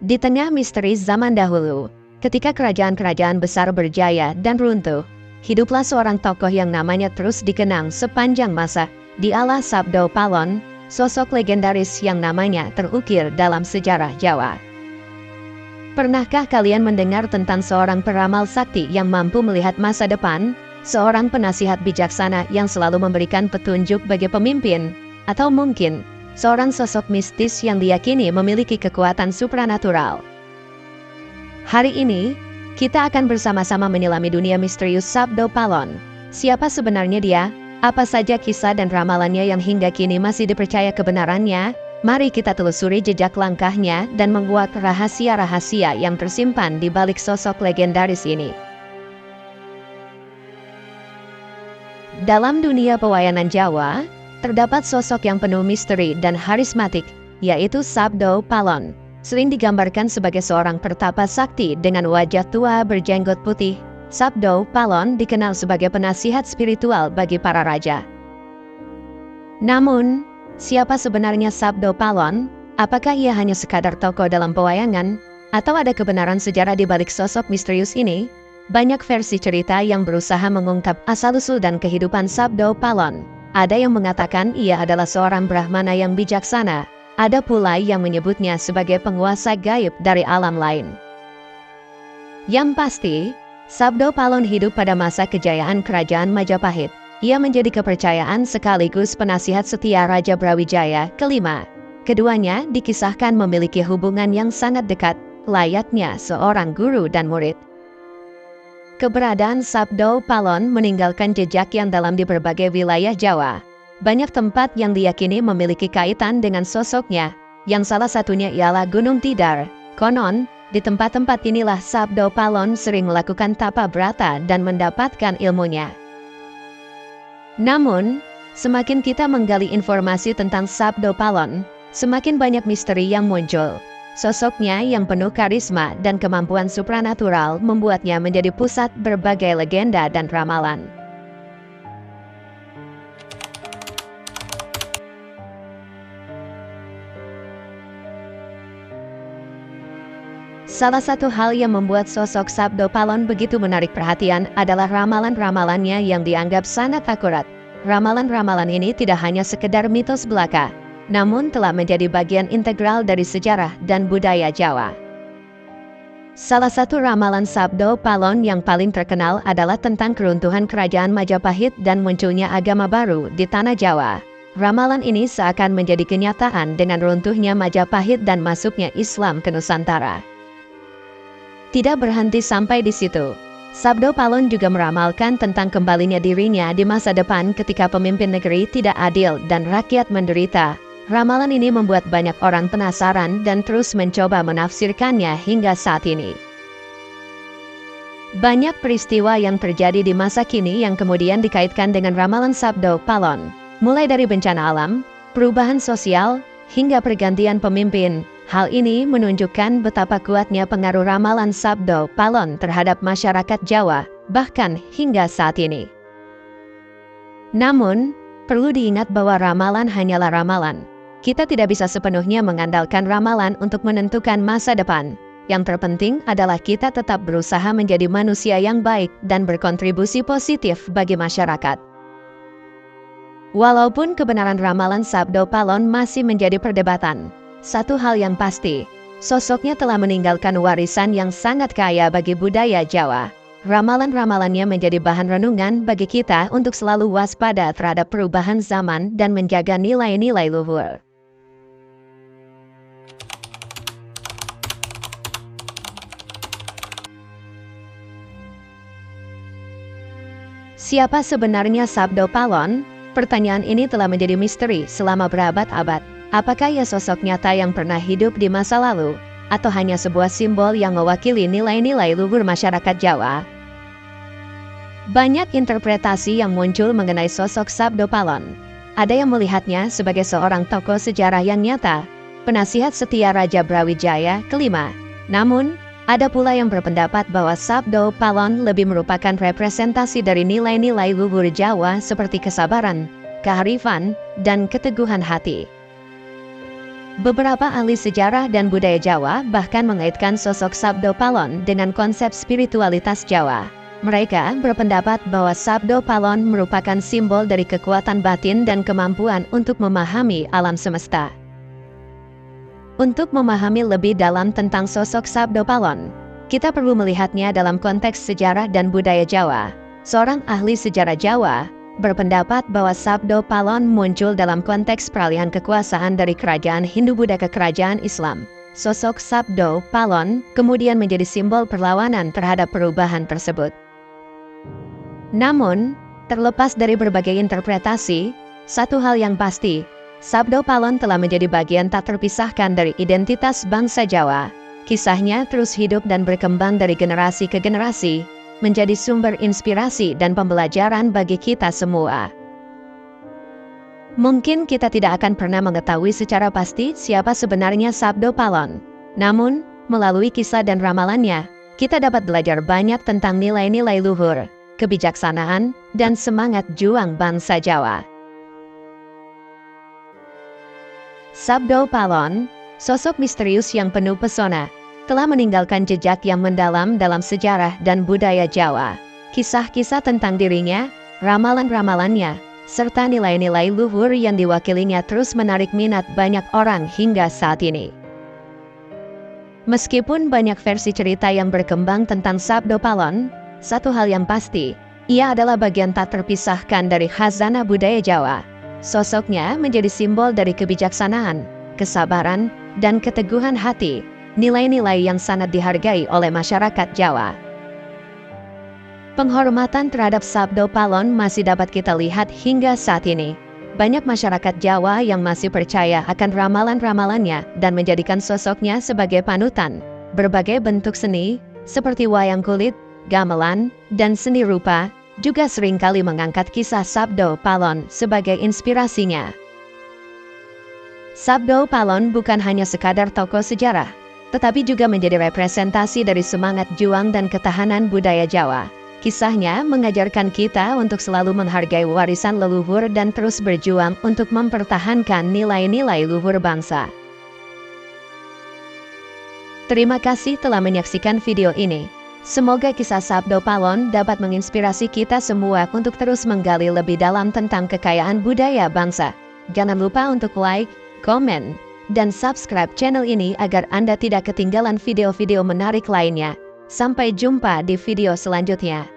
Di tengah misteri zaman dahulu, ketika kerajaan-kerajaan besar berjaya dan runtuh, hiduplah seorang tokoh yang namanya terus dikenang sepanjang masa. Dialah Sabdo Palon, sosok legendaris yang namanya terukir dalam sejarah Jawa. Pernahkah kalian mendengar tentang seorang peramal sakti yang mampu melihat masa depan? Seorang penasihat bijaksana yang selalu memberikan petunjuk bagi pemimpin? Atau mungkin, seorang sosok mistis yang diyakini memiliki kekuatan supranatural? Hari ini, kita akan bersama-sama menyelami dunia misterius Sabdo Palon. Siapa sebenarnya dia? Apa saja kisah dan ramalannya yang hingga kini masih dipercaya kebenarannya? Mari kita telusuri jejak langkahnya dan menguak rahasia-rahasia yang tersimpan di balik sosok legendaris ini. Dalam dunia pewayangan Jawa, terdapat sosok yang penuh misteri dan harismatik, yaitu Sabdo Palon. Sering digambarkan sebagai seorang pertapa sakti dengan wajah tua berjenggot putih. Sabdo Palon dikenal sebagai penasihat spiritual bagi para raja. Namun, siapa sebenarnya Sabdo Palon? Apakah ia hanya sekadar tokoh dalam pewayangan? Atau ada kebenaran sejarah di balik sosok misterius ini? Banyak versi cerita yang berusaha mengungkap asal-usul dan kehidupan Sabdo Palon. Ada yang mengatakan ia adalah seorang Brahmana yang bijaksana. Ada pula yang menyebutnya sebagai penguasa gaib dari alam lain. Yang pasti, Sabdo Palon hidup pada masa kejayaan Kerajaan Majapahit. Ia menjadi kepercayaan sekaligus penasihat setia Raja Brawijaya kelima. Keduanya dikisahkan memiliki hubungan yang sangat dekat, layaknya seorang guru dan murid. Keberadaan Sabdo Palon meninggalkan jejak yang dalam di berbagai wilayah Jawa. Banyak tempat yang diyakini memiliki kaitan dengan sosoknya, yang salah satunya ialah Gunung Tidar. Konon, di tempat-tempat inilah Sabdo Palon sering melakukan tapa brata dan mendapatkan ilmunya. Namun, semakin kita menggali informasi tentang Sabdo Palon, semakin banyak misteri yang muncul. Sosoknya yang penuh karisma dan kemampuan supranatural membuatnya menjadi pusat berbagai legenda dan ramalan. Salah satu hal yang membuat sosok Sabdo Palon begitu menarik perhatian adalah ramalan-ramalannya yang dianggap sangat akurat. Ramalan-ramalan ini tidak hanya sekedar mitos belaka, namun telah menjadi bagian integral dari sejarah dan budaya Jawa. Salah satu ramalan Sabdo Palon yang paling terkenal adalah tentang keruntuhan Kerajaan Majapahit dan munculnya agama baru di tanah Jawa. Ramalan ini seakan menjadi kenyataan dengan runtuhnya Majapahit dan masuknya Islam ke Nusantara. Tidak berhenti sampai di situ. Sabdo Palon juga meramalkan tentang kembalinya dirinya di masa depan ketika pemimpin negeri tidak adil dan rakyat menderita. Ramalan ini membuat banyak orang penasaran dan terus mencoba menafsirkannya hingga saat ini. Banyak peristiwa yang terjadi di masa kini yang kemudian dikaitkan dengan ramalan Sabdo Palon. Mulai dari bencana alam, perubahan sosial, hingga pergantian pemimpin. Hal ini menunjukkan betapa kuatnya pengaruh ramalan Sabdo Palon terhadap masyarakat Jawa, bahkan hingga saat ini. Namun, perlu diingat bahwa ramalan hanyalah ramalan. Kita tidak bisa sepenuhnya mengandalkan ramalan untuk menentukan masa depan. Yang terpenting adalah kita tetap berusaha menjadi manusia yang baik dan berkontribusi positif bagi masyarakat. Walaupun kebenaran ramalan Sabdo Palon masih menjadi perdebatan, satu hal yang pasti, sosoknya telah meninggalkan warisan yang sangat kaya bagi budaya Jawa. Ramalan-ramalannya menjadi bahan renungan bagi kita untuk selalu waspada terhadap perubahan zaman dan menjaga nilai-nilai luhur. Siapa sebenarnya Sabdo Palon? Pertanyaan ini telah menjadi misteri selama berabad-abad. Apakah ia sosok nyata yang pernah hidup di masa lalu, atau hanya sebuah simbol yang mewakili nilai-nilai luhur masyarakat Jawa? Banyak interpretasi yang muncul mengenai sosok Sabdo Palon. Ada yang melihatnya sebagai seorang tokoh sejarah yang nyata, penasihat setia Raja Brawijaya kelima. Namun, ada pula yang berpendapat bahwa Sabdo Palon lebih merupakan representasi dari nilai-nilai luhur Jawa seperti kesabaran, kearifan, dan keteguhan hati. Beberapa ahli sejarah dan budaya Jawa bahkan mengaitkan sosok Sabdo Palon dengan konsep spiritualitas Jawa. Mereka berpendapat bahwa Sabdo Palon merupakan simbol dari kekuatan batin dan kemampuan untuk memahami alam semesta. Untuk memahami lebih dalam tentang sosok Sabdo Palon, kita perlu melihatnya dalam konteks sejarah dan budaya Jawa. Seorang ahli sejarah Jawa berpendapat bahwa Sabdo Palon muncul dalam konteks peralihan kekuasaan dari kerajaan Hindu-Buddha ke kerajaan Islam. Sosok Sabdo Palon kemudian menjadi simbol perlawanan terhadap perubahan tersebut. Namun, terlepas dari berbagai interpretasi, satu hal yang pasti, Sabdo Palon telah menjadi bagian tak terpisahkan dari identitas bangsa Jawa. Kisahnya terus hidup dan berkembang dari generasi ke generasi, menjadi sumber inspirasi dan pembelajaran bagi kita semua. Mungkin kita tidak akan pernah mengetahui secara pasti siapa sebenarnya Sabdo Palon. Namun, melalui kisah dan ramalannya, kita dapat belajar banyak tentang nilai-nilai luhur, kebijaksanaan, dan semangat juang bangsa Jawa. Sabdo Palon, sosok misterius yang penuh pesona, telah meninggalkan jejak yang mendalam dalam sejarah dan budaya Jawa. Kisah-kisah tentang dirinya, ramalan-ramalannya, serta nilai-nilai luhur yang diwakilinya terus menarik minat banyak orang hingga saat ini. Meskipun banyak versi cerita yang berkembang tentang Sabdo Palon, satu hal yang pasti, ia adalah bagian tak terpisahkan dari khazanah budaya Jawa. Sosoknya menjadi simbol dari kebijaksanaan, kesabaran, dan keteguhan hati, nilai-nilai yang sangat dihargai oleh masyarakat Jawa. Penghormatan terhadap Sabdo Palon masih dapat kita lihat hingga saat ini. Banyak masyarakat Jawa yang masih percaya akan ramalan-ramalannya dan menjadikan sosoknya sebagai panutan. Berbagai bentuk seni, seperti wayang kulit, gamelan, dan seni rupa, juga seringkali mengangkat kisah Sabdo Palon sebagai inspirasinya. Sabdo Palon bukan hanya sekadar tokoh sejarah, tetapi juga menjadi representasi dari semangat juang dan ketahanan budaya Jawa. Kisahnya mengajarkan kita untuk selalu menghargai warisan leluhur dan terus berjuang untuk mempertahankan nilai-nilai luhur bangsa. Terima kasih telah menyaksikan video ini. Semoga kisah Sabdo Palon dapat menginspirasi kita semua untuk terus menggali lebih dalam tentang kekayaan budaya bangsa. Jangan lupa untuk like, komen, dan subscribe channel ini agar Anda tidak ketinggalan video-video menarik lainnya. Sampai jumpa di video selanjutnya.